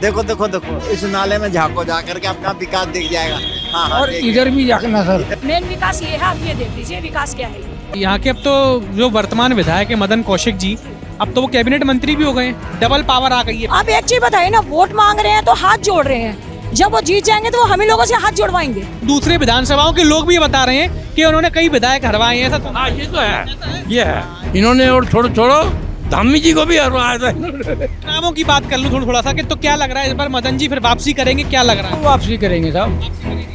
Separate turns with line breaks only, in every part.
देखो देखो देखो इस नाले में झांको, जा करके अपना विकास दिख जाएगा। हाँ हाँ,
और इधर भी जाना सर।
मेन विकास ये है, आप ये देख लीजिए विकास क्या है।
यहाँ के अब तो जो वर्तमान विधायक है मदन कौशिक जी, अब तो वो कैबिनेट मंत्री भी हो गए हैं, डबल पावर आ गई है।
आप एक चीज बताइए ना, वोट मांग रहे हैं तो हाथ जोड़ रहे हैं, जब वो जीत जाएंगे तो वो हम ही लोगों से हाथ जोड़वाएंगे।
दूसरे विधानसभाओं के लोग भी ये बता रहे हैं कि उन्होंने कई विधायक हरवाए हैं। ऐसा
हाँ ये तो है, ये है। इन्होंने और छोड़ो धामी जी को भी हरवाया था इन्होंने।
चुनावों की बात कर लूँ थोड़ा सा कि तो क्या लग रहा है इस बार मदन जी फिर वापसी करेंगे, क्या लग रहा है?
वापसी करेंगे साहब,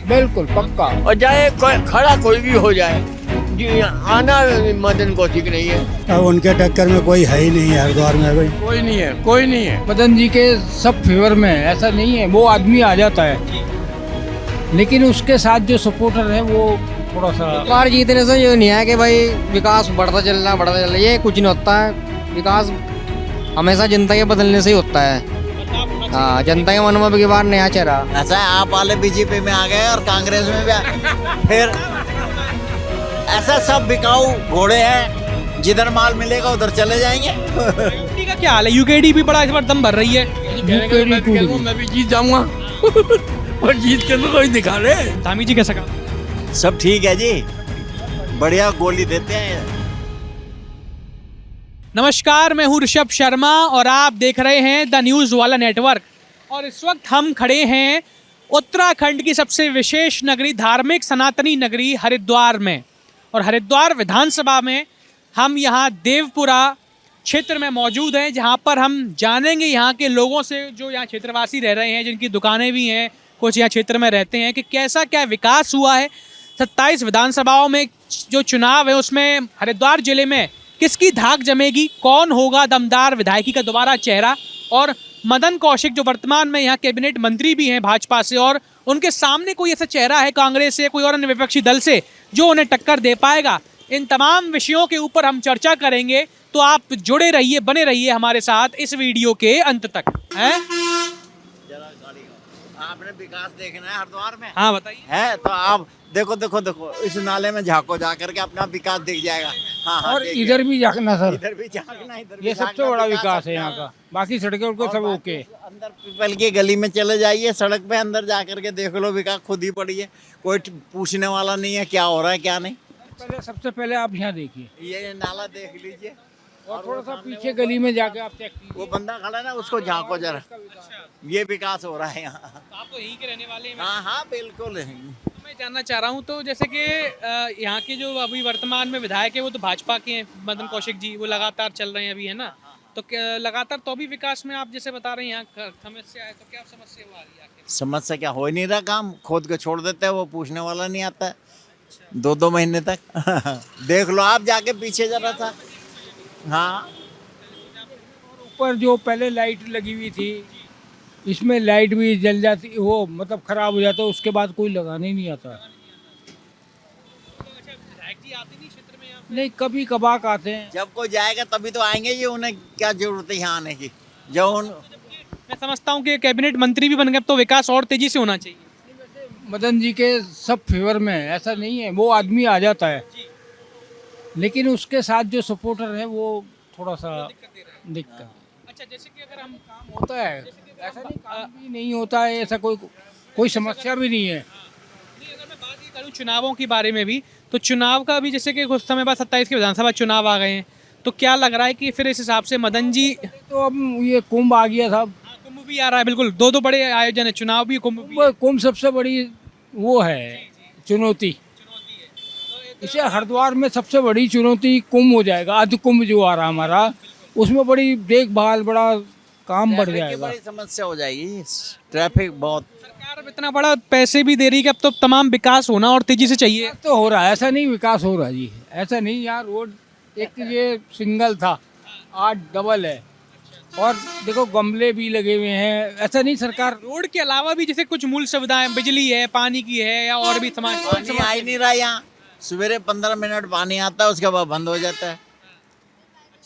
बिल्कुल पक्का। और चाहे खड़ा कोई भी हो जाए, जी आना मदन कौशिक नहीं है।
अब उनके टक्कर में कोई है ही नहीं है हरिद्वार में भाई।
कोई नहीं है। मदन जी के सब फेवर में है, ऐसा नहीं है। वो आदमी आ जाता है, लेकिन उसके साथ जो सपोर्टर है वो थोड़ा सा।
बार जीतने से ये नहीं है कि भाई विकास बढ़ता चल रहा है, ये कुछ नहीं होता है। विकास हमेशा जनता के बदलने से ही होता है। हाँ, जनता के मनोभाव की बार नया चेहरा।
ऐसा है, आप वाले बीजेपी में आ गए और कांग्रेस में भी फिर ऐसा सब बिकाऊ घोड़े हैं, जिधर माल मिलेगा उधर चले जाएंगे।
यूकेडी का क्या हाल है? यूकेडी भी बड़ा इस बार दम भर रही है।
मैं भी जीत जाऊंगा और जीत के तो कोई दिखा ले।
धामी जी कैसा कहा?
सब ठीक है जी, बढ़िया गोली देते हैं।
नमस्कार, मैं हूँ ऋषभ शर्मा और आप देख रहे हैं द न्यूज़ वाला नेटवर्क। और इस वक्त हम खड़े हैं उत्तराखंड की सबसे विशेष नगरी, धार्मिक सनातनी नगरी हरिद्वार में। और हरिद्वार विधानसभा में हम यहाँ देवपुरा क्षेत्र में मौजूद हैं, जहाँ पर हम जानेंगे यहाँ के लोगों से, जो यहाँ क्षेत्रवासी रह रहे हैं, जिनकी दुकानें भी हैं, कुछ यहाँ क्षेत्र में रहते हैं, कि कैसा क्या विकास हुआ है। 27 विधानसभाओं में जो चुनाव है उसमें हरिद्वार जिले में किसकी धाक जमेगी, कौन होगा दमदार विधायकी का दोबारा चेहरा। और मदन कौशिक जो वर्तमान में यहाँ कैबिनेट मंत्री भी हैं भाजपा से, और उनके सामने कोई ऐसा चेहरा है कांग्रेस से, कोई और अन्य विपक्षी दल से जो उन्हें टक्कर दे पाएगा। इन तमाम विषयों के ऊपर हम चर्चा करेंगे, तो आप जुड़े रहिए, बने रहिए हमारे साथ इस वीडियो के अंत तक। हैं?
आपने विकास देखना है हरिद्वार में?
हाँ बताइए।
है तो आप देखो देखो देखो इस नाले में झांको, जा करके अपना विकास दिख जाएगा। हाँ हाँ,
और
देखिए।
इधर भी जाना सर।
इधर भी झांकना, इधर भी
ये सबसे
झांकना,
बड़ा
विकास
विकास है यहाँ
अपना।
का। बाकी सड़कें उनको सब
और
ओके।
बाकी अंदर पीपल की गली में चले जाइए, सड़क पे अंदर जा करके देख लो, विकास खुद ही पड़ी है, कोई पूछने वाला नहीं है क्या हो रहा है क्या नहीं।
सबसे पहले आप यहाँ देखिए,
ये नाला देख लीजिए
और थोड़ा सा पीछे गली में जाके आप चेक कीजिए।
वो बंदा खड़ा है ना, उसको झांको जरा, ये विकास हो रहा है यहाँ।
आप तो यहीं के रहने वाले हैं।
हाँ हाँ बिल्कुल।
तो मैं जानना चाह रहा हूँ, तो जैसे कि यहाँ के जो अभी वर्तमान में विधायक है वो तो भाजपा के हैं, मदन कौशिक जी, वो लगातार चल रहे हैं अभी, है ना? तो लगातार तो भी विकास में आप जैसे बता रहे हैं यहाँ समस्या है, तो क्या समस्या हुआ रही है आखिर?
समस्या क्या, हो ही नहीं रहा काम, खोद के छोड़ देते हैं, वो पूछने वाला नहीं आता है 2-2 महीने तक। देख लो आप जाके पीछे जरा था। हाँ,
ऊपर जो पहले लाइट लगी हुई थी, इसमें लाइट भी जल जाती, वो मतलब खराब हो जाता है, उसके बाद कोई लगाने ही नहीं आता। नहीं, कभी कभार आते हैं।
जब कोई जाएगा तभी तो आएंगे, ये उन्हें क्या जरूरत है यहाँ आने की। जब उन
मैं समझता हूँ कि कैबिनेट मंत्री भी बन गए, अब तो विकास और तेजी से होना चाहिए।
मदन जी के सब फेवर में है, ऐसा नहीं है। वो आदमी आ जाता है, लेकिन उसके साथ जो सपोर्टर है वो थोड़ा सा दिक्कत।
अच्छा, जैसे कि अगर हम काम
होता है, ऐसा नहीं काम भी नहीं होता है, ऐसा कोई समस्या भी नहीं है।
नहीं, अगर मैं बात ये करूँ चुनावों के बारे में भी, तो चुनाव का भी जैसे कि कुछ समय बाद 27 के विधानसभा चुनाव आ गए हैं, तो क्या लग रहा है कि फिर इस हिसाब से मदन जी?
तो अब ये कुंभ आ गया था।
कुंभ भी आ रहा है, बिल्कुल, दो बड़े आयोजन है, चुनाव भी, कुंभ भी।
वो कुंभ सबसे बड़ी वो है चुनौती। इसे हरिद्वार में सबसे बड़ी चुनौती कुंभ हो जाएगा। अध कुंभ जो आ रहा हमारा, उसमें बड़ी देखभाल, बड़ा काम बढ़
ट्रैफिक की
जाएगा।
बड़ी समस्या हो जाएगी, ट्रैफिक बहुत।
सरकार अब इतना बड़ा पैसे भी दे रही है कि अब तो तमाम विकास होना और तेजी से चाहिए।
तो हो रहा है, ऐसा नहीं विकास हो रहा जी, ऐसा नहीं। यार रोड एक ये सिंगल था, आज डबल है, और देखो गमले भी लगे हुए हैं। ऐसा नहीं, सरकार
रोड के अलावा भी जैसे कुछ मूल सुविधाएं, बिजली है, पानी की है, या और भी समाज
पानी आ ही नहीं रहा यहाँ। सवेरे 15 मिनट पानी आता है, उसके बाद बंद हो जाता है।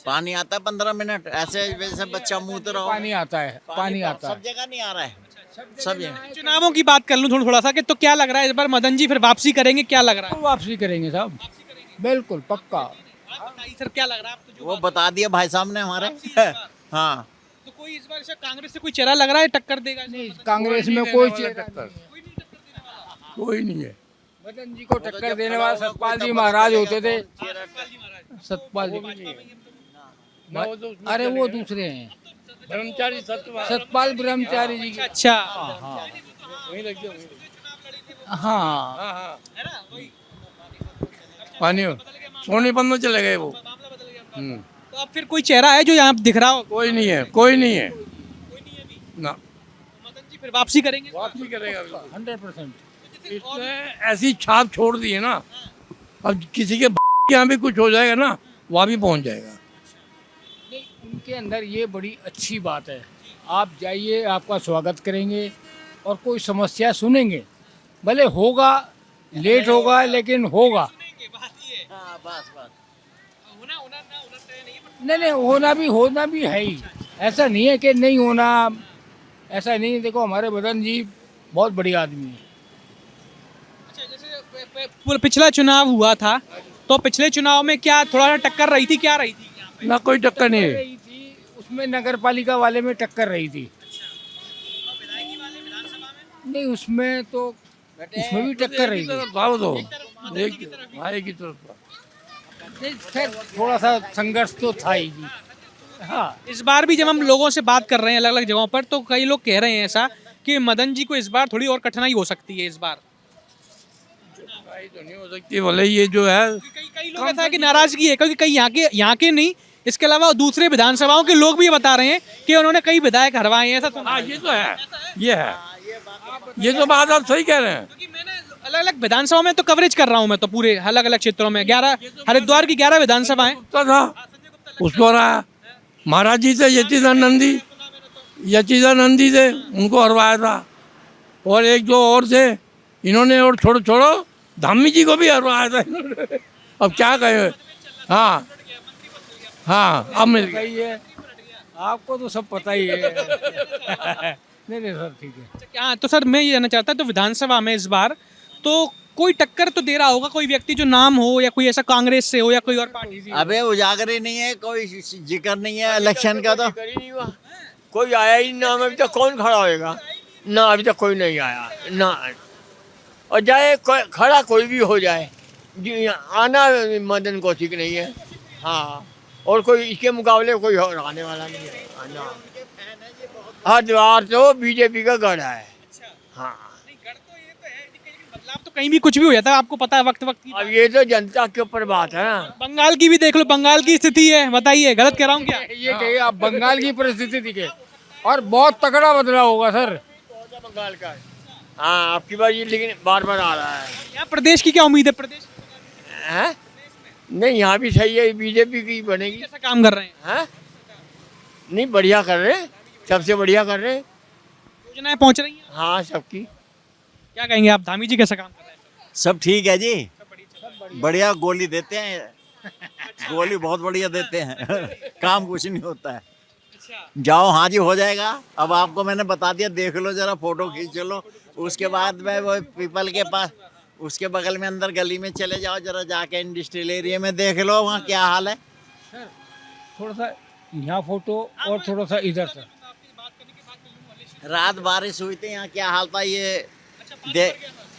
पानी आता है 15 मिनट, ऐसे वैसे बच्चा मुँह तो रहो।
पानी आता है, पानी आता है।
सब जगह नहीं आ रहा है, सब जगह।
चुनावों की बात कर लूँ थोड़ा सा, कि तो क्या लग रहा है इस बार मदन जी फिर वापसी करेंगे, क्या लग रहा है?
वापसी करेंगे साहब, बिल्कुल पक्का।
आप बताइए सर, क्या लग रहा है आपको? जो
वो बता दिया भाई साहब ने हमारे। हाँ,
तो कोई इस बार ऐसा कांग्रेस से कोई चेहरा लग रहा है टक्कर देगा?
नहीं, कांग्रेस में कोई चेहरा नहीं है।
कोई नहीं है।
मदन जी को टक्कर देने वाले सतपाल जी महाराज होते थे। सतपाल जी, अरे वो दूसरे हैं,
ब्रह्मचारी
सतपाल ब्रह्मचारी जी के।
अच्छा,
हाँ,
पानी सोनीपत में चले गए वो।
तो अब फिर कोई चेहरा है जो यहाँ दिख रहा हो?
कोई नहीं है, कोई नहीं है ना।
मदन जी फिर वापसी करेंगे?
वापसी करेगा
100%।
इसने ऐसी छाप छोड़ दी है ना, अब किसी के यहाँ भी कुछ हो जाएगा ना, वहाँ भी पहुँच जाएगा।
नहीं, उनके अंदर ये बड़ी अच्छी बात है। आप जाइए, आपका स्वागत करेंगे और कोई समस्या सुनेंगे, भले होगा लेट होगा लेकिन होगा। नहीं, होना भी है ही, ऐसा नहीं है कि नहीं होना, ऐसा नहीं। देखो हमारे मदन जी बहुत बढ़िया आदमी है।
अच्छा, जैसे पिछला चुनाव हुआ था तो पिछले चुनाव में क्या थोड़ा सा टक्कर रही थी? क्या रही थी?
ना कोई टक्कर नहीं है।
रही थी उसमें, नगर पालिका वाले में टक्कर रही थी। नहीं, उसमें भी टक्कर रही थी।
भाव दो एक भाई की तरफ था।
नहीं, खैर थोड़ा सा संघर्ष तो था ही जी। हाँ,
इस बार भी जब हम लोगों से बात कर रहे हैं अलग अलग जगहों पर, तो कई लोग कह रहे हैं ऐसा कि मदन जी को इस बार थोड़ी और कठिनाई हो सकती है। इस बार
तो नहीं हो सकती, भले ये जो है
कई लोग ऐसा है कि नाराजगी है, क्योंकि कई यहाँ के नहीं, इसके अलावा दूसरे विधानसभाओं के लोग भी ये बता रहे हैं कि उन्होंने कई विधायक हरवाए हैं। ऐसा तो
हाँ, ये तो है, ये है, ये तो बात आप सही कह रहे हैं।
क्योंकि मैंने अलग अलग विधानसभाओं में तो कवरेज कर रहा हूँ मैं तो पूरे अलग अलग क्षेत्रों में। 11 हरिद्वार की 11 विधानसभाएं
था उसको रहा महाराज जी से यचिदानंदी से उनको हरवाया था, और एक दो और थे इन्होंने, और छोड़ो धामी जी को भी हरवाया था इन्होंने। अब क्या कहे। हाँ, अब मिल गया।
सही है, आपको तो सब पता ही है। नहीं सर, ठीक है।
क्या तो सर मैं ये जानना चाहता तो विधानसभा में इस बार तो कोई टक्कर तो दे रहा होगा, कोई व्यक्ति जो नाम हो, या कोई ऐसा कांग्रेस से हो या कोई और पार्टी से?
अबे उजागर ही नहीं है, कोई जिक्र नहीं है इलेक्शन का। तो
कोई आया ही ना, अभी तक कौन खड़ा होएगा ना, अभी तक कोई नहीं आया ना। और जाए खड़ा कोई भी हो जाए, आना मदन कौशिक नहीं है। हाँ, और कोई इसके मुकाबले कोई और आने वाला नहीं है। हरिद्वार तो बीजेपी का गढ़ है। हाँ,
बदलाव तो कहीं भी कुछ भी हो जाता है, आपको पता है वक्त की।
अब ये तो जनता के ऊपर बात है ना।
बंगाल की भी देख लो, बंगाल की स्थिति है, बताइए गलत कह रहा हूँ क्या?
ये कहिए आप बंगाल की परिस्थिति दिखे, और बहुत तगड़ा बदलाव होगा सर
बंगाल का। हाँ, आपकी बात ये, लेकिन बार बार आ रहा है।
यहाँ प्रदेश की क्या उम्मीद है? प्रदेश
हैं? नहीं, यहाँ भी सही है, बीजेपी की बनेगी।
कैसा काम कर रहे हैं?
हैं? नहीं, बढ़िया कर रहे हैं, सबसे बढ़िया कर रहे हैं।
योजनाएं पहुँच रही हैं?
हाँ, सबकी।
क्या कहेंगे आप, धामी जी कैसा काम कर रहे हैं?
सब ठीक है जी, बढ़िया गोली देते हैं, गोली बहुत बढ़िया देते हैं। काम कुछ नहीं होता है। जाओ, हाँ जी हो जाएगा। अब आपको मैंने बता दिया, देख लो जरा, फोटो खींच लो। उसके बाद में वो पीपल के पास, उसके बगल में अंदर गली में चले जाओ, जरा जाके इंडस्ट्रियल एरिया में देख लो वहाँ क्या हाल है।
थोड़ा सा यहाँ फोटो और थोड़ा सा इधर सर।
रात बारिश हुई थी, यहाँ क्या हाल था ये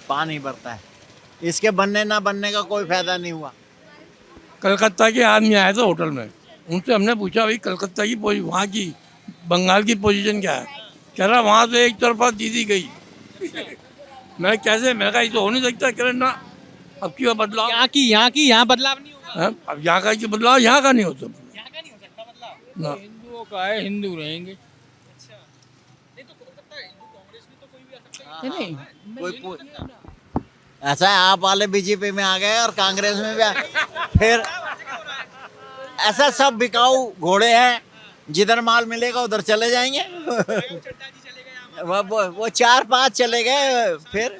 पानी भरता है। इसके बनने ना बनने का कोई फायदा नहीं हुआ।
कलकत्ता के आदमी आए थे होटल में, उनसे हमने पूछा भाई कलकत्ता की वहाँ की बंगाल की पोजीशन क्या है? कह रहा वहाँ तो एक तरफा दीदी गई। मैं कैसे, मैं कहा ये तो हो नहीं सकता। कह रहे ना, अब क्यों बदलाव,
यहाँ बदलाव नहीं होगा।
अब यहाँ का बदलाव यहाँ का नहीं होता।
यहाँ का नहीं हो सकता बदलाव।
ना,
हिंदुओं का है, हिंदू रहेंगे।
नहीं तो हो सकता है हिंदू कांग्रेस में तो कोई भी आ सकता है।
नहीं,
ऐसा है, आप वाले बीजेपी में आ गए और कांग्रेस में भी आ, फिर ऐसा सब बिकाऊ घोड़े हैं, जिधर माल मिलेगा उधर चले जाएंगे। वो 4-5 चले गए, फिर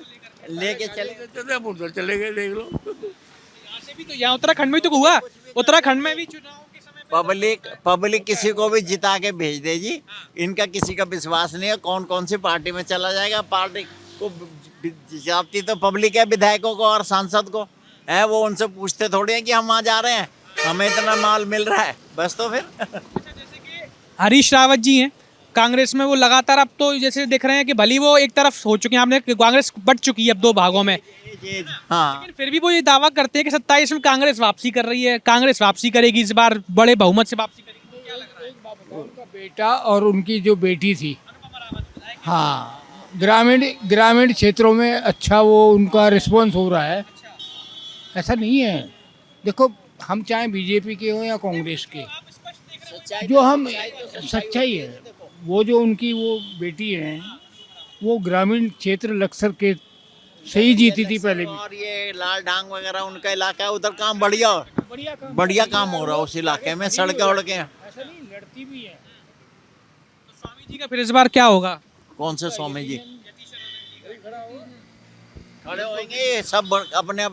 लेके चले गए,
उधर चले गए, देख लो।
यहाँ से भी तो, यहाँ उत्तराखंड में तो हुआ, उत्तराखंड में भी चुनाव के समय
पब्लिक किसी को भी जिता के भेज दे जी। इनका किसी का विश्वास नहीं है, कौन कौन सी पार्टी में चला जाएगा। पार्टी को जिताती तो पब्लिक है, विधायकों को और सांसद को है। वो उनसे पूछते थोड़ी है कि हम वहाँ जा रहे हैं, हमें इतना माल मिल रहा है, बस। तो फिर
जैसे कि हरीश रावत जी हैं कांग्रेस में, वो लगातार अब तो जैसे दिख रहे हैं कि भली वो एक तरफ हो चुके हैं, आपने कांग्रेस बट चुकी है अब 2 भागों में,
हाँ,
लेकिन फिर भी वो ये दावा करते हैं कि 27 में कांग्रेस वापसी कर रही है, कांग्रेस वापसी करेगी इस बार, बड़े बहुमत से वापसी करेगी। क्या लग रहा है?
उनका बेटा और उनकी जो बेटी थी, हाँ, ग्रामीण क्षेत्रों में अच्छा वो उनका रिस्पॉन्स हो रहा है। ऐसा नहीं है, देखो हम चाहे बीजेपी के हो या कांग्रेस के, जो हम सच्चाई है, वो जो उनकी वो बेटी है वो ग्रामीण क्षेत्र लक्सर के से ही जीती थी पहले भी।
और ये लाल डांग वगैरह उनका इलाका है, उधर काम बढ़िया काम हो रहा है उस इलाके में, सड़कें वड़कें।
ऐसा नहीं, लड़ती भी है।
तो स्वामी जी का फिर इस बार क्या होगा?
कौन से स्वामी जी खड़े होंगे? सब अपने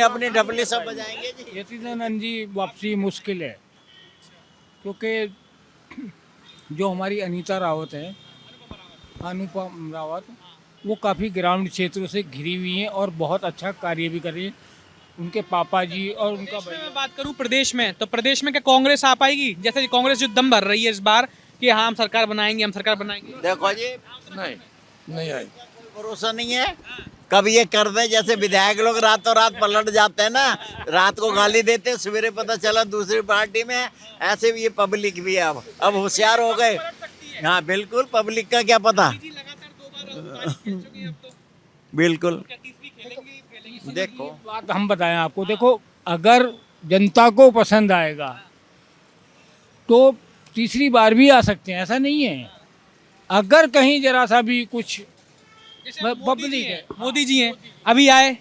अपने ढपले सब बजाएंगे जी।
यतीन्द्रानंद जी वापसी मुश्किल है, क्योंकि जो हमारी अनीता रावत है, अनुपम रावत, वो काफ़ी ग्रामीण क्षेत्रों से घिरी हुई हैं और बहुत अच्छा कार्य भी कर रही है। उनके पापा जी और उनका
प्रदेश में मैं बात करूं प्रदेश में, तो प्रदेश में क्या कांग्रेस आ पाएगी? जैसे कांग्रेस जो दम भर रही है इस बार कि हाँ हम सरकार बनाएंगे।
देखो जी,
नहीं आई।
भरोसा नहीं है, कब ये कर दे। जैसे विधायक लोग रातों रात पलट जाते हैं ना, रात को गाली देते हैं, सवेरे पता चला दूसरी पार्टी में। ऐसे भी ये पब्लिक भी है, अब होशियार हो गए। हाँ बिल्कुल, पब्लिक का क्या पता। बिल्कुल, देखो
बात हम बताएं आपको, देखो अगर जनता को पसंद आएगा तो तीसरी बार भी आ सकते हैं, ऐसा नहीं है। अगर कहीं जरा सा भी कुछ पब्लिक है,
मोदी जी हैं अभी आए,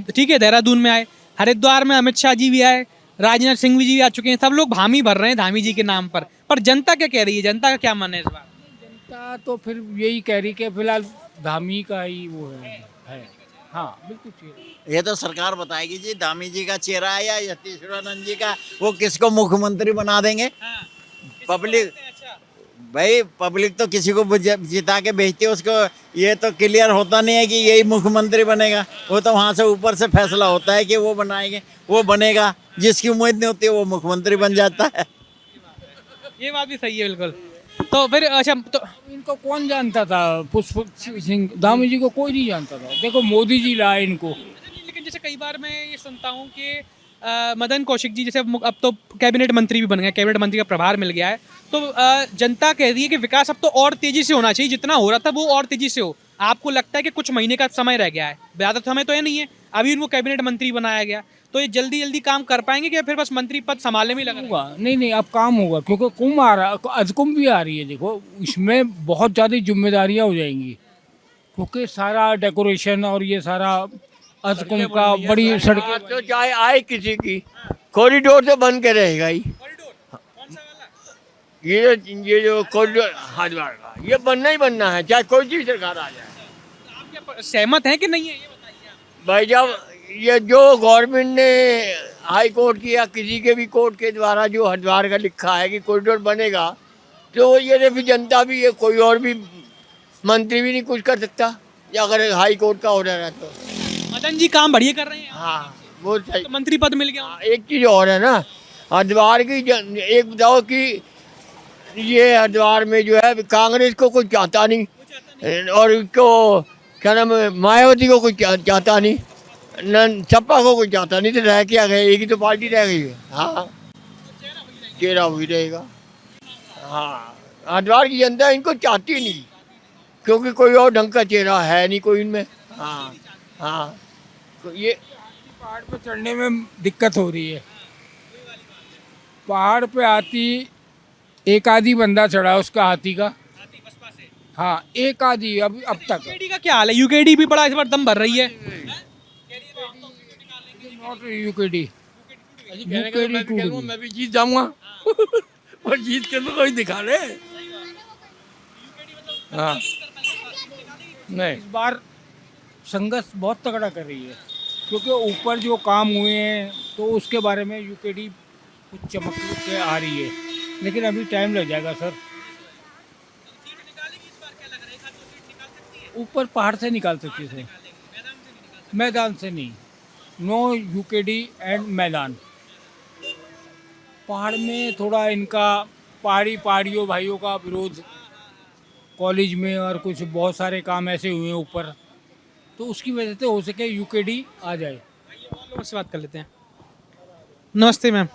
ठीक है, देहरादून में आए, हरिद्वार में अमित शाह जी भी आए, राजनाथ सिंह जी भी आ चुके हैं, सब लोग हामी भर रहे हैं धामी जी के नाम पर जनता क्या कह रही है? जनता का क्या मन है इस बार?
जनता तो फिर यही कह रही कि फिलहाल धामी का ही वो है। हाँ बिल्कुल ठीक।
ये तो सरकार बताएगी जी, धामी जी का चेहरा है या यतीश्वरानंद जी का, वो किसको मुख्यमंत्री बना देंगे। पब्लिक, भाई पब्लिक तो किसी को जिता के भेजती है, उसको ये तो क्लियर होता नहीं है कि यही मुख्यमंत्री बनेगा। वो तो वहाँ से ऊपर से फैसला होता है कि वो बनाएंगे, वो बनेगा। जिसकी उम्मीद नहीं होती है वो मुख्यमंत्री बन जाता है।
ये बात भी सही है बिल्कुल। तो फिर अच्छा, तो
इनको कौन जानता था? पुष्प सिंह धामी जी को कोई नहीं जानता था। देखो मोदी जी लाए इनको।
लेकिन जैसे कई बार मैं ये सुनता हूँ कि मदन कौशिक जी जैसे अब तो कैबिनेट मंत्री भी बन गए, कैबिनेट मंत्री का प्रभार मिल गया है, तो जनता कह रही है कि विकास अब तो और तेजी से होना चाहिए, जितना हो रहा था वो और तेजी से हो। आपको लगता है कि कुछ महीने का समय रह गया है? ज़्यादा समय तो ये नहीं है, अभी उनको कैबिनेट मंत्री बनाया गया, तो ये जल्दी जल्दी काम कर पाएंगे कि फिर बस मंत्री पद संभालने में लगा?
होगा नहीं, अब काम होगा, क्योंकि कुंभ आ रहा, अधकुंभ भी आ रही है। देखो इसमें बहुत ज़्यादा जिम्मेदारियां हो जाएंगी, क्योंकि सारा डेकोरेशन और ये सारा अधकुंभ का, बड़ी सड़कें,
तो चाहे आए किसी की, कॉरिडोर तो बन के रहेगा ही। ये जो कॉरिडोर हरिद्वार का, ये बनना ही बनना है, चाहे कोई भी सरकार आ जाए।
आप क्या सहमत हैं कि नहीं है, ये बताइए आप।
भाई जब ये जो गवर्नमेंट ने हाई कोर्ट की या किसी के भी कोर्ट के द्वारा जो हरिद्वार का लिखा है कि कॉरिडोर बनेगा, तो ये फिर जनता भी, ये कोई और भी मंत्री भी नहीं कुछ कर सकता, या अगर हाई कोर्ट का ऑर्डर है तो।
मदन जी काम बढ़िया कर रहे हैं,
हाँ वो सही।
तो मंत्री पद मिल गया।
हाँ, एक चीज़ और है ना, हरिद्वार की एक बताओ कि ये हरिद्वार में जो है कांग्रेस को कोई चाहता नहीं, और इसको क्या नाम है, मायावती को कोई चाहता नहीं, न सपा को कोई चाहता नहीं, तो रह क्या गए, एक ही तो पार्टी रह गई है। हाँ, चेहरा वही रहेगा। हाँ, हरिद्वार की जनता इनको चाहती नहीं, क्योंकि कोई और ढंग का चेहरा है नहीं कोई इनमें। हाँ हाँ, तो ये
पहाड़ पे चढ़ने में दिक्कत हो रही है। पहाड़ पे हाथी एक आधी बंदा चढ़ा उसका, हाथी का। हाँ एक आधी, अब तक।
यूकेडी का क्या हाल है? यूकेडी भी बड़ा इस बार दम भर रही है।
नॉट यूकेडी,
मैं भी जीत जाऊंगा और जीत के तो कोई दिखा ले। हाँ नहीं,
इस बार संघर्ष बहुत तगड़ा कर रही है, क्योंकि ऊपर जो काम हुए हैं तो उसके बारे में यूकेडी कुछ चमक के आ रही है, लेकिन अभी टाइम लग जाएगा सर। ऊपर पहाड़ से निकाल सकते थे, मैदान से नहीं। नो यूकेडी एंड मैदान। पहाड़ में थोड़ा इनका पहाड़ियों भाइयों का विरोध कॉलेज में, और कुछ बहुत सारे काम ऐसे हुए हैं ऊपर, तो उसकी वजह से हो सके यूकेडी आ जाए।
और लोगों से बात कर लेते हैं। नमस्ते मैम,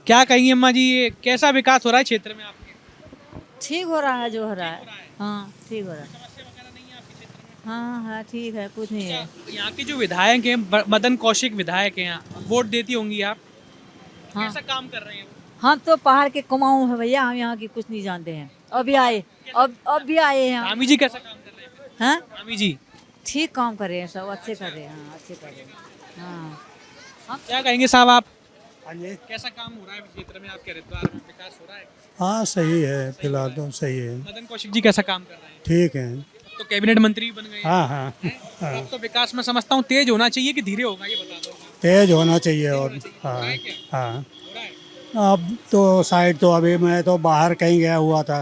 क्या कहेंगी अम्मा जी, ये कैसा विकास हो रहा है क्षेत्र में आपके?
ठीक हो रहा है जो हो रहा है। हाँ ठीक हो रहा है।
समस्या वगैरह नहीं है आपके क्षेत्र में?
हाँ हाँ ठीक है, कुछ नहीं है।
यहाँ के जो विधायक हैं, मदन कौशिक विधायक हैं, यहाँ वोट देती होंगी आप,
हाँ
कैसा काम कर रहे हैं वो?
हम तो पहाड़ के कुमाऊं है भैया, हम यहाँ की कुछ नहीं जानते हैं। अभी आए, अब भी आए हैं।
रामी जी कैसा काम कर रहे हैं?
हाँ
रामी जी
ठीक काम कर रहे हैं, सब अच्छे कर रहे हैं। हाँ अच्छे कर रहे हैं। हाँ
क्या कहेंगे साहब आप,
हाँ जी,
कैसा काम हो रहा है क्षेत्र में आपके हरिद्वार में, विकास हो रहा है?
हाँ सही है, फिलहाल तो सही है,
मदन कौशिक जी कैसा काम कर रहे हैं?
ठीक है।
अब तो कैबिनेट मंत्री भी बन गए हैं।
हाँ हाँ
और अब तो विकास में समझता हूँ तेज होना चाहिए कि धीरे होगा, ये बता दो।
तेज होना चाहिए। और हाँ हाँ, अब तो साइड तो अभी मैं तो बाहर कहीं गया हुआ था,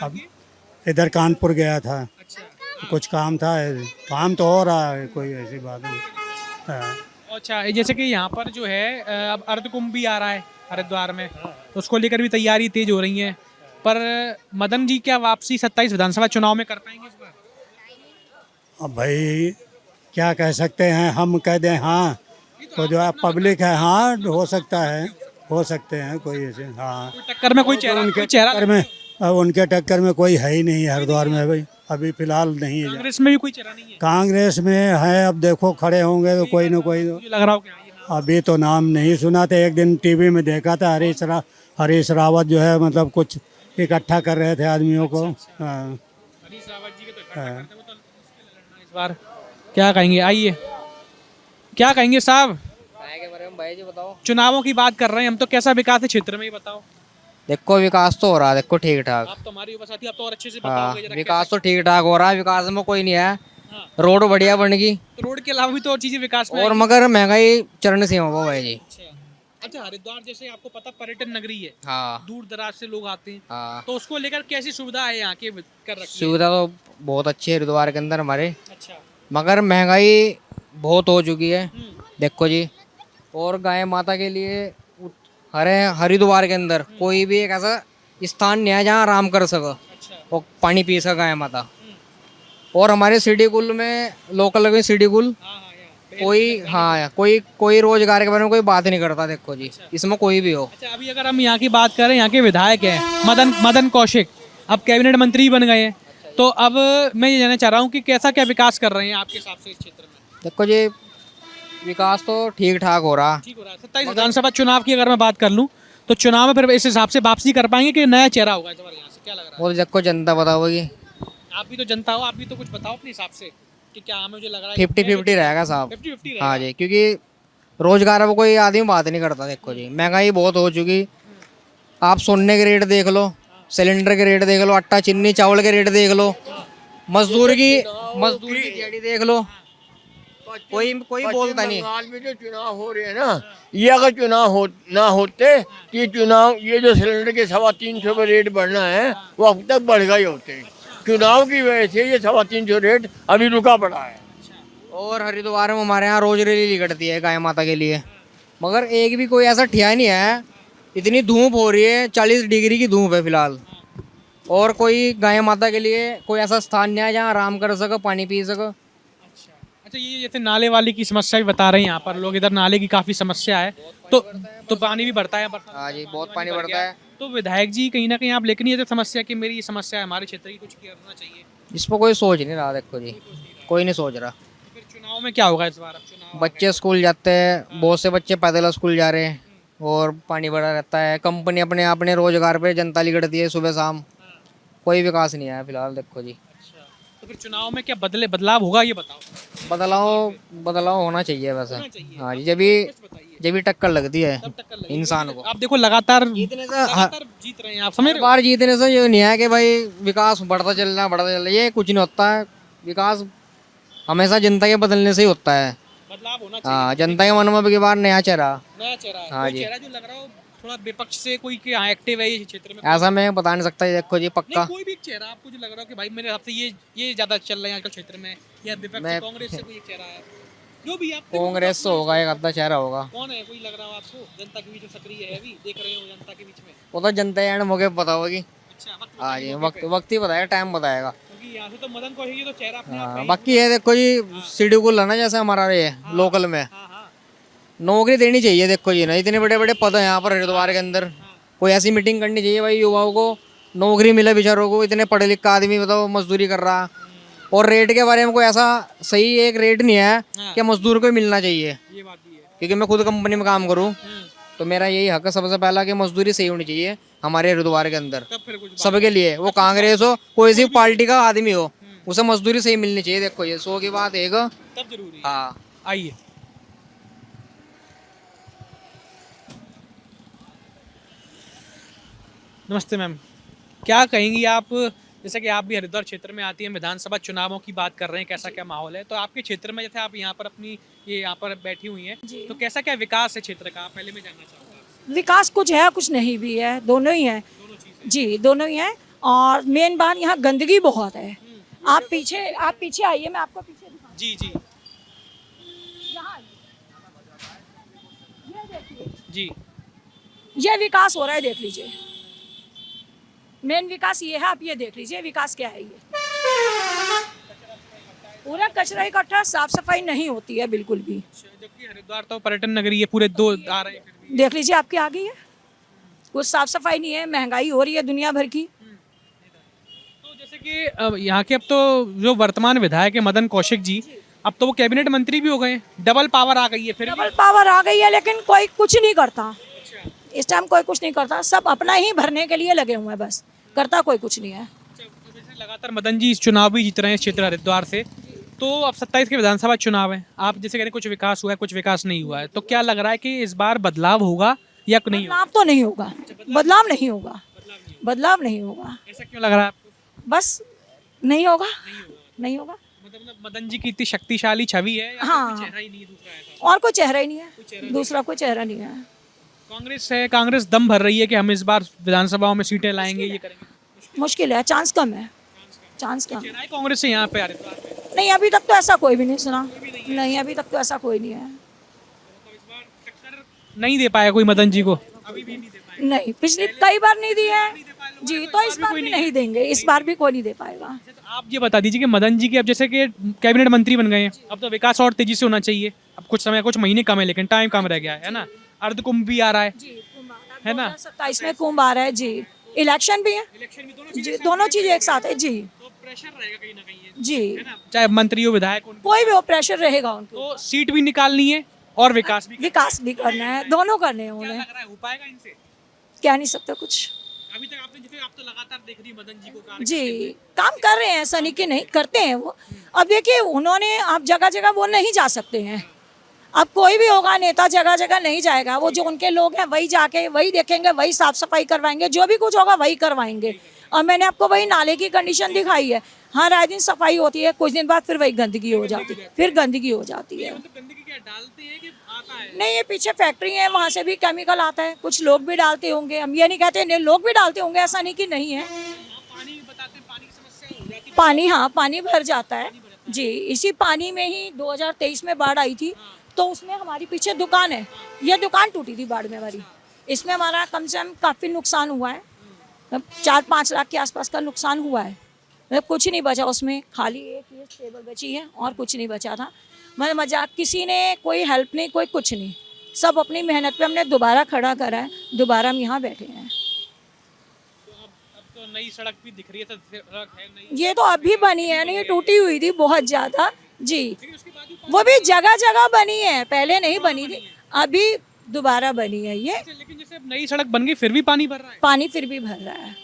अब इधर कानपुर गया था, कुछ काम था, काम तो हो रहा है, कोई ऐसी बात नहीं। हाँ
अच्छा, जैसे कि यहाँ पर जो है अब अर्ध कुंभ भी आ रहा है हरिद्वार में, तो उसको लेकर भी तैयारी तेज हो रही है, पर मदन जी क्या वापसी 27 विधानसभा चुनाव में कर पाएंगे इस बार?
अब भाई क्या कह सकते हैं, हम कह दें हाँ तो जो है पब्लिक है, हाँ हो सकता है, हो सकते हैं कोई ऐसे। हाँ
कोई टक्कर में कोई चेहरा,
उनके
कोई चेहरा
टक्कर में, अब उनके टक्कर में कोई है ही नहीं हरिद्वार में भाई, अभी फिलहाल नहीं है।
कांग्रेस में भी कोई चेहरा नहीं है?
कांग्रेस में है, अब देखो खड़े होंगे तो कोई ना कोई।
मुझे लग रहा हो कि हाँ, ये नाम
अभी तो नाम नहीं सुना था, एक दिन टीवी में देखा था, हरीश रावत जो है मतलब कुछ इकट्ठा कर रहे थे आदमियों को। हाँ
हरीश रावत जी के तो इकट्ठा करते हैं, वो तो मुश्किल है लड़ना इस बार। क्या कहेंगे, आइए क्या कहेंगे साहब,
भाई जी बताओ।
चुनावों की बात कर रहे हैं हम, तो कैसा विकास है क्षेत्र में, ये बताओ।
देखो विकास तो हो रहा है, देखो ठीक ठाक।
आप तो हमारी युवा साथी, आप तो और अच्छे से
हाँ
बताओगे जरा
विकास तो ठीक ठाक हो रहा है, विकास में कोई नहीं है।
हाँ।
रोड बढ़िया बन गई,
रोड के अलावा भी तो और चीजें विकास में
और
आएंगी।
मगर महंगाई चरण सीमा पर भाई जी।
अच्छा, हरिद्वार जैसे आपको पता पर्यटन नगरी है,
हाँ
दूर दराज से लोग आते हैं,
हाँ,
तो उसको लेकर कैसी सुविधा है यहाँ के कर रखी है?
सुविधा तो बहुत अच्छी है हरिद्वार के अंदर हमारे,
अच्छा।
मगर महंगाई बहुत हो चुकी है। देखो जी, और गाय माता के लिए हरिद्वार के अंदर कोई भी एक ऐसा स्थान नहीं है जहाँ आराम कर सको और पानी पी सका गाय माता। और हमारे सिटी कुल में, लोकल में सिटी कुल कोई रोजगार के बारे में कोई बात नहीं करता। देखो जी, इसमें कोई भी हो।
अच्छा, अभी अगर हम यहाँ की बात करें, यहाँ के विधायक हैं मदन कौशिक, अब कैबिनेट मंत्री बन गए हैं, तो अब मैं ये जानना चाह रहा हूँ कि कैसा क्या विकास कर रहे हैं आपके हिसाब से इस क्षेत्र में?
देखो जी, विकास तो ठीक ठाक हो रहा।
ठीक हो रहा है। 27 विधानसभा चुनाव की अगर मैं बात कर लूँ, तो चुनाव में फिर इस हिसाब से वापसी कर पाएंगे कि नया चेहरा होगा इस बार यहाँ से, क्या लग रहा है?
वो देखो जनता बताओगी।
आप भी तो जनता हो, आप भी तो कुछ बताओ अपने हिसाब से कि क्या मुझे लग रहा है
50-50 रहेगा साहब।
50-50
हाँ जी, क्योंकि रोजगार अब कोई आदमी बात नहीं करता। देखो जी, महंगाई बहुत हो चुकी, आप सोने के रेट देख लो, सिलेंडर के रेट देख लो, आटा चीनी चावल के रेट देख लो, मजदूर की दिहाड़ी देख लो, कोई बोलता नहीं।
बंगाल में जो चुनाव हो रहे हैं ना, ये अगर चुनाव ना होते, ये चुनाव, ये जो सिलेंडर के 350 पे रेट बढ़ना है, वो अब तक बढ़ गए होते। चुनाव की वजह से ये 350 रेट अभी रुका पड़ा है।
और हरिद्वार में हमारे यहाँ रोज रैली निकलती है गाय माता के लिए, मगर एक भी कोई ऐसा ठिया नहीं है। इतनी धूप हो रही है, 40 डिग्री की धूप है फिलहाल, और कोई गाय माता के लिए कोई ऐसा स्थान नहीं है जहाँ आराम कर सको, पानी पी सको।
अच्छा, ये जैसे नाले वाली की समस्या भी बता रहे हैं यहाँ पर लोग, इधर नाले की काफी समस्या है, तो पानी भी बढ़ता है बरसात।
हाँ जी, बहुत पानी बढ़ता है।
तो विधायक जी कहीं ना कहीं आप लेकिन ये तो समस्या कि मेरी ये समस्या है, हमारे क्षेत्र की कुछ करना चाहिए,
इस पर कोई सोच नहीं रहा। देखो जी, कोई नहीं सोच रहा।
तो फिर चुनाव में क्या होगा इस बार? अब चुनाव
बच्चे स्कूल जाते हैं, बहुत से बच्चे पैदल स्कूल जा रहे हैं, और पानी भरा रहता है। कंपनी अपने अपने रोजगार पे जनता लिगड़ती है सुबह शाम, कोई विकास नहीं आया फिलहाल। देखो जी,
तो फिर चुनाव में क्या बदलाव होगा, ये बताओ।
बदलाव होना चाहिए वैसे। हाँ जी, जब भी टक्कर लगती है इंसान को।
आप देखो लगातार
जीतने से
जीत रहे हैं, आप समझ रहे हो?
बार जीतने से ये नहीं है कि भाई विकास बढ़ता चल रहा, ये कुछ नहीं होता है। विकास हमेशा जनता के बदलने से ही होता है।
बदलाव होना चाहिए।
हाँ, जनता के मन में की बार नया चेहरा
नया चेहरा है,
हाँ
कोई
जी।
चेहरा जो लग रहा हो थोड़ा विपक्ष से, कोई के यहाँ एक्टिव है ये क्षेत्र में?
ऐसा मैं बता नहीं सकता। देखो जी, पक्का
नहीं, कोई भी एक चेहरा आपको जो लग रहा हो कि भाई मेरे हिसाब से ये ज्यादा चल रहे हैं आजकल क्षेत्र में, या विपक्ष
मैं-
कांग्रेस से कोई एक चेहरा है? जो भी आपको
कांग्रेस से होगा, एक आधा चेहरा होगा।
कौन है, कोई लग रहा हो आपको जनता के बीच में सक्रिय है, अभी देख रहे हो जनता के बीच में?
वो तो जनता एंड मौके पे पता होगी।
अच्छा, वक्त
हाँ जी,
बताएंगे
वक्त
मौके पे।
वक्त ही बताएगा, टाइम बताएगा।
क्योंकि यहाँ से तो मदन कौशिक जी तो चेहरा अपने आप
हाँ,
पे ही
बाकी ये देखो जी, शेड्यूल है ना जैसे हमारा ये लोकल में,
हाँ हाँ
नौकरी देनी चाहिए। देखो जी ना, इतने बड़े बड़े पद हैं यहाँ पर हरिद्वार के अंदर, कोई ऐसी मीटिंग करनी चाहिए भाई, युवाओं को नौकरी मिले बेचारों को। इतने पढ़े लिखे आदमी बताओ मजदूरी कर रहा है, और रेट के बारे में कोई ऐसा सही एक रेट नहीं है कि मजदूर को मिलना चाहिए।
ये बात भी है।
क्योंकि मैं खुद कंपनी में काम करूँ, तो मेरा यही हक है सबसे पहला कि मजदूरी सही होनी चाहिए हमारे हरिद्वार के अंदर
तब फिर कुछ
सबके लिए। वो कांग्रेस हो, कोई सी पार्टी का आदमी हो, उसे मजदूरी सही मिलनी चाहिए। देखो ये 100 की बात एक।
तब जरूरी है।
हाँ,
आइए। नमस्ते मैम, क्या कहेंगी आप, जैसे कि आप भी हरिद्वार क्षेत्र में आती हैं, विधानसभा चुनावों की बात कर रहे हैं, कैसा क्या माहौल है? तो आपके क्षेत्र में जैसे आप यहाँ पर अपनी ये यहाँ पर बैठी हुई हैं, तो कैसा क्या विकास है क्षेत्र का, पहले मैं जानना चाहूँगा।
विकास कुछ है कुछ नहीं भी है, दोनों ही है जी, दोनों ही है। और मेन बात यहाँ गंदगी बहुत है। आप पीछे आइए, मैं आपको पीछे दिखाऊं।
जी जी
यहाँ आइए। ये देखिए,
जी,
ये विकास हो रहा है, देख लीजिए। मेन विकास ये है, आप ये देख लीजिए विकास क्या है। ये पूरा कचरा इकट्ठा, साफ सफाई नहीं होती है बिल्कुल भी।
जबकि हरिद्वार तो पर्यटन नगरी है, पूरे दो आ रहे हैं फिर भी।
देख लीजिए आपके आगे है, कुछ साफ सफाई नहीं है, महंगाई हो रही है दुनिया भर की।
तो जैसे कि यहाँ के अब तो जो वर्तमान विधायक है मदन कौशिक जी, अब तो वो कैबिनेट मंत्री भी हो गए हैं, डबल पावर आ गई है फिर भी।
डबल पावर आ गई है, लेकिन कोई कुछ नहीं करता इस टाइम, कोई कुछ नहीं करता। सब अपना ही भरने के लिए लगे हुए हैं, बस करता कोई कुछ नहीं है।
जैसे लगातार मदन जी चुनाव भी जीत रहे हैं इस क्षेत्र हरिद्वार से, तो अब 27 के विधानसभा चुनाव है, आप जैसे कह रहे हैं कुछ विकास हुआ है कुछ विकास नहीं हुआ है, तो क्या लग रहा है कि इस बार बदलाव होगा या नहीं होगा?
बदलाव तो नहीं होगा, बदलाव नहीं होगा, बदलाव नहीं होगा।
ऐसा क्यों लग रहा है आपको?
बस नहीं होगा, नहीं होगा।
मतलब मदन जी की इतनी शक्तिशाली छवि है या
हाँ।
कोई चेहरा ही नहीं है दूसरा ऐसा?
और कोई चेहरा ही नहीं है, दूसरा कोई चेहरा नहीं है।
कांग्रेस है, कांग्रेस दम भर रही है कि हम इस बार विधानसभाओं में सीटें लाएंगे, ये करेंगे।
मुश्किल है, चांस कम है, चांस कम।
चेहरा है कांग्रेस से यहाँ पे हरिद्वार में।
नहीं, अभी तक तो ऐसा कोई भी नहीं सुना, नहीं अभी तक तो ऐसा कोई नहीं है।
तो इस बार टक्कर नहीं दे पाया कोई मदन जी को, अभी भी नहीं दे पाया।
नहीं, पिछली कई बार नहीं दी है जी, तो इस बार भी नहीं देंगे, इस बार भी कोई नहीं दे पाएगा।
तो आप ये बता दीजिए कि मदन जी के अब जैसे कि कैबिनेट मंत्री बन गए हैं, अब तो विकास और तेजी से होना चाहिए। अब कुछ समय, कुछ महीने कम है, लेकिन टाइम कम रह गया है ना। अर्ध कुंभ भी आ रहा है ना,
27 में कुंभ आ रहा है जी, इलेक्शन भी है जी, दोनों चीज एक साथ है जी।
तो प्रेशर रहेगा कहीं ना कहीं
जी,
है ना, चाहे मंत्री हो विधायक हो,
कोई भी हो प्रेशर रहेगा उनको,
तो सीट भी निकालनी है और विकास भी
करना है, दोनों करने हैं उन्हें।
लग रहा है हो पाएगा इनसे?
क्या नहीं सकता कुछ
अभी तक आपने जितने, आप तो लगातार देख रही है मदन जी को कार्य
जी, काम कर रहे हैं, ऐसा नहीं कि नहीं करते हैं वो। अब देखिए उन्होंने, आप जगह जगह वो नहीं जा सकते हैं, अब कोई भी होगा नेता जगह जगह नहीं जाएगा, वो जो उनके लोग हैं वही जाके वही देखेंगे, वही साफ सफाई करवाएंगे, जो भी कुछ होगा वही करवाएंगे। और मैंने आपको वही नाले की कंडीशन दिखाई है, हाँ रात दिन सफाई होती है, कुछ दिन बाद फिर वही गंदगी हो जाती है, फिर गंदगी हो जाती है।
मतलब गंदगी क्या डालते हैं कि आता है?
नहीं, ये पीछे फैक्ट्री है, वहाँ से भी केमिकल आता है, कुछ लोग भी डालते होंगे, हम ये नहीं कहते नहीं, लोग भी डालते होंगे, ऐसा नहीं कि नहीं है।
पानी बताते हैं, पानी की समस्या हो जाती है।
पानी, हाँ पानी भर जाता है जी, इसी पानी में ही 2023 में बाढ़ आई थी, तो उसमें हमारी पीछे दुकान है, ये दुकान टूटी थी बाढ़ में हमारी, इसमें हमारा कम से कम काफ़ी नुकसान हुआ है, 4-5 लाख के आसपास का नुकसान हुआ है। मतलब कुछ नहीं बचा उसमें, खाली एक ये टेबल बची है और कुछ नहीं बचा था। मतलब मजाक, किसी ने कोई हेल्प नहीं, कोई कुछ नहीं, सब अपनी मेहनत पे हमने दोबारा खड़ा करा है, दोबारा हम यहाँ बैठे हैं।
तो अब तो नई सड़क भी दिख रही है, सड़क है नई,
ये तो अभी बनी है, नहीं टूटी हुई थी बहुत ज़्यादा जी, वो भी जगह जगह बनी है, पहले नहीं बनी थी, अभी दोबारा बनी है ये।
लेकिन जैसे अब नई सड़क बन गई फिर भी पानी भर रहा है।
पानी फिर भी भर रहा है,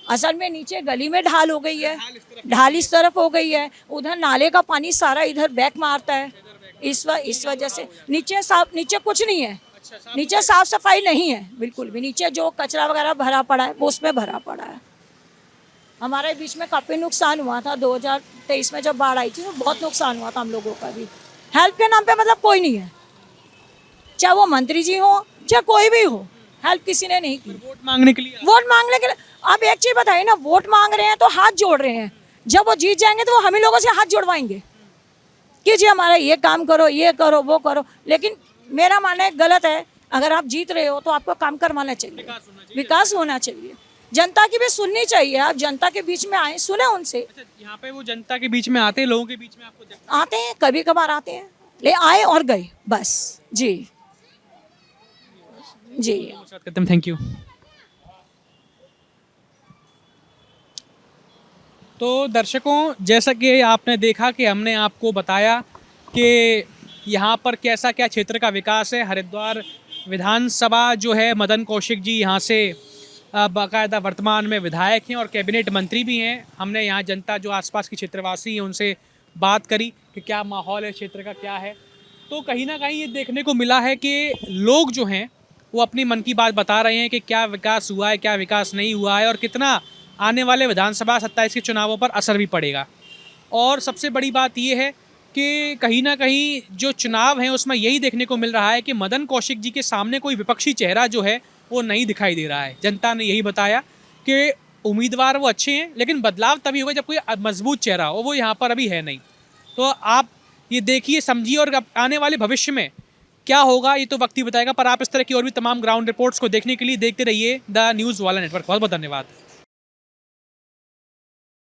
असल में नीचे गली में ढाल हो गई है, ढाल इस तरफ हो गई है, उधर नाले का पानी सारा इधर बैक मारता है, इस वजह से नीचे कुछ नहीं है, नीचे साफ सफाई नहीं है बिल्कुल भी, नीचे जो कचरा वगैरह भरा पड़ा है वो उसमें भरा पड़ा है। हमारे बीच में काफ़ी नुकसान हुआ था 2023 में जब बाढ़ आई थी, तो बहुत नुकसान हुआ था हम लोगों का भी। हेल्प के नाम पे मतलब कोई नहीं है, चाहे वो मंत्री जी हो चाहे कोई भी हो, हेल्प किसी ने नहीं की।
वोट मांगने के लिए,
वोट मांगने के लिए, आप एक चीज़ बताइए ना, वोट मांग रहे हैं तो हाथ जोड़ रहे हैं, जब वो जीत जाएंगे तो वो हम ही लोगों से हाथ जोड़वाएंगे, कि जी हमारा ये काम करो, ये करो, वो करो। लेकिन मेरा मानना है गलत है। अगर आप जीत रहे हो तो आपको काम करवाना चाहिए, विकास होना चाहिए, जनता की भी सुननी चाहिए। आप जनता के बीच में आए, सुने उनसे।
अच्छा, यहाँ पे वो जनता के बीच में आते हैं, लोगों के बीच में आपको
आते हैं, कभी कभार आते हैं, ले आए और गए, बस। जी जी,
थैंक यू। तो दर्शकों, जैसा कि आपने देखा कि हमने आपको बताया कि यहाँ पर कैसा क्या क्षेत्र का विकास है। हरिद्वार विधानसभा जो है, मदन कौशिक जी यहाँ से बाकायदा वर्तमान में विधायक हैं और कैबिनेट मंत्री भी हैं। हमने यहाँ जनता जो आसपास की क्षेत्रवासी हैं उनसे बात करी कि क्या माहौल है क्षेत्र का, क्या है। तो कहीं ना कहीं ये देखने को मिला है कि लोग जो हैं वो अपनी मन की बात बता रहे हैं कि क्या विकास हुआ है, क्या विकास नहीं हुआ है और कितना आने वाले विधानसभा 27 के चुनावों पर असर भी पड़ेगा। और सबसे बड़ी बात ये है कि कहीं ना कहीं जो चुनाव हैं उसमें यही देखने को मिल रहा है कि मदन कौशिक जी के सामने कोई विपक्षी चेहरा जो है वो नहीं दिखाई दे रहा है। जनता ने यही बताया कि उम्मीदवार वो अच्छे हैं, लेकिन बदलाव तभी होगा जब कोई मजबूत चेहरा हो। वो यहाँ पर अभी है नहीं। तो आप ये देखिए, समझिए, और आने वाले भविष्य में क्या होगा ये तो वक्त ही बताएगा। पर आप इस तरह की और भी तमाम ग्राउंड रिपोर्ट्स को देखने के लिए देखते रहिए द न्यूज़ वाला नेटवर्क। बहुत बहुत धन्यवाद।